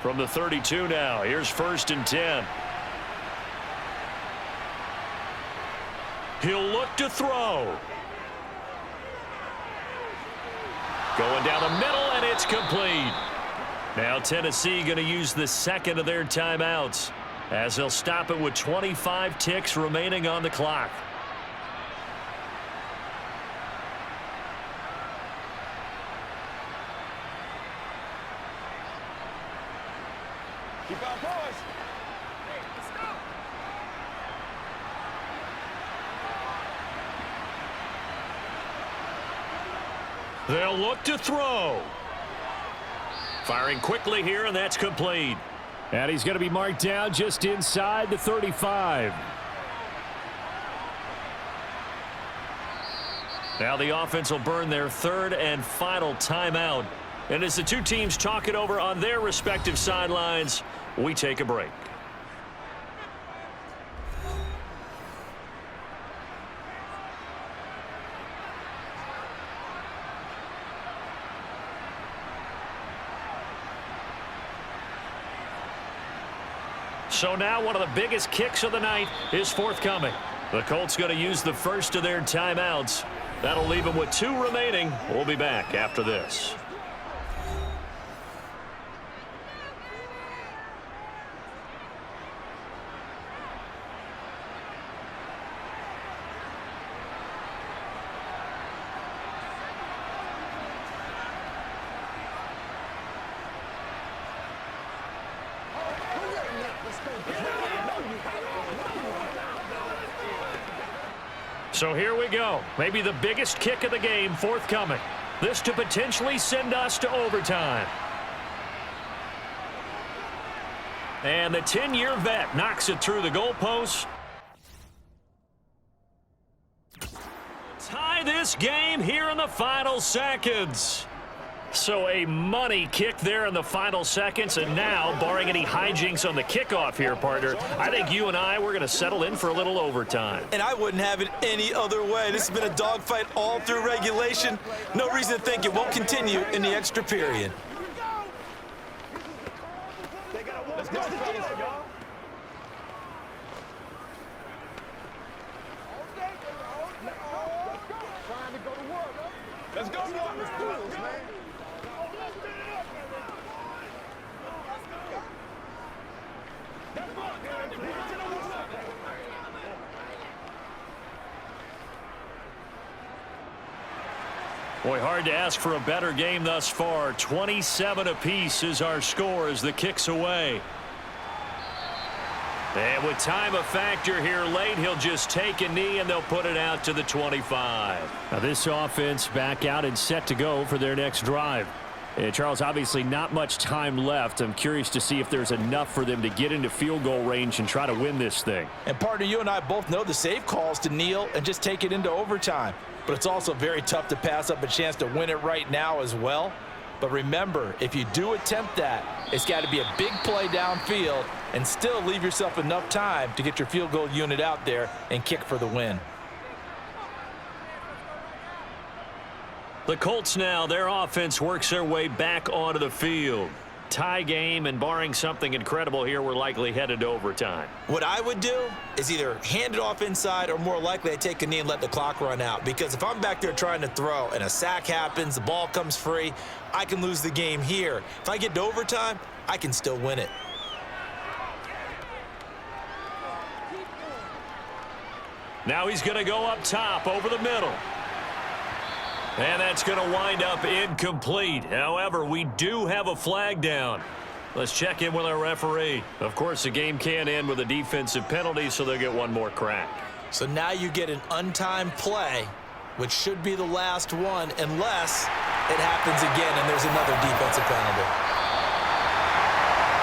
From the 32 now, here's 1st and 10. He'll look to throw. Going down the middle, and it's complete. Now Tennessee going to use the second of their timeouts, as they'll stop it with 25 ticks remaining on the clock. Keep our boys. Let's go. They'll look to throw. Firing quickly here, and that's complete. And he's going to be marked down just inside the 35. Now the offense will burn their third and final timeout. And as the two teams talk it over on their respective sidelines, we take a break. So now one of the biggest kicks of the night is forthcoming. The Colts going to use the first of their timeouts. That'll leave them with 2 remaining. We'll be back after this. So here we go. Maybe the biggest kick of the game forthcoming. This to potentially send us to overtime. And the 10-year vet knocks it through the goalpost. Tie this game here in the final seconds. So a money kick there in the final seconds, and now, barring any hijinks on the kickoff here, partner, I think you and we're going to settle in for a little overtime. And I wouldn't have it any other way. This has been a dogfight all through regulation. No reason to think it won't continue in the extra period. Let's go, fellas, y'all. Trying to go to work. Let's go, y'all. Let's do this, man. Boy, hard to ask for a better game thus far. 27 apiece is our score as the kick's away. And with time a factor here late, he'll just take a knee and they'll put it out to the 25. Now this offense back out and set to go for their next drive. And Charles, obviously not much time left. I'm curious to see if there's enough for them to get into field goal range and try to win this thing. And partner, you and I both know the safe calls to kneel and just take it into overtime. But it's also very tough to pass up a chance to win it right now as well. But remember, if you do attempt that, it's got to be a big play downfield and still leave yourself enough time to get your field goal unit out there and kick for the win. The Colts now, their offense works their way back onto the field. Tie game, and barring something incredible here, we're likely headed to overtime. What I would do is either hand it off inside or more likely I take a knee and let the clock run out. Because if I'm back there trying to throw and a sack happens, the ball comes free, I can lose the game here. If I get to overtime, I can still win it. Now he's going to go up top over the middle. And that's going to wind up incomplete. However, we do have a flag down. Let's check in with our referee. Of course, the game can end with a defensive penalty, so they'll get one more crack. So now you get an untimed play, which should be the last one, unless it happens again and there's another defensive penalty.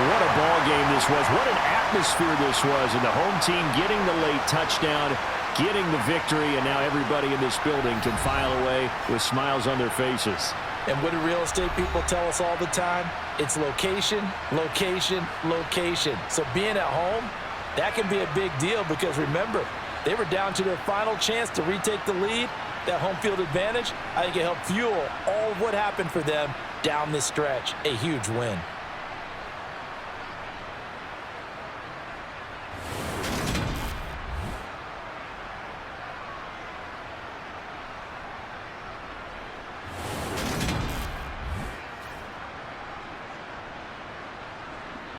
What a ball game this was. What an atmosphere this was. And the home team getting the late touchdown, getting the victory, and now everybody in this building can file away with smiles on their faces. And what do real estate people tell us all the time? It's location, location, location. So being at home, that can be a big deal because remember, they were down to their final chance to retake the lead. That home field advantage, I think it helped fuel all of what happened for them down this stretch. A huge win.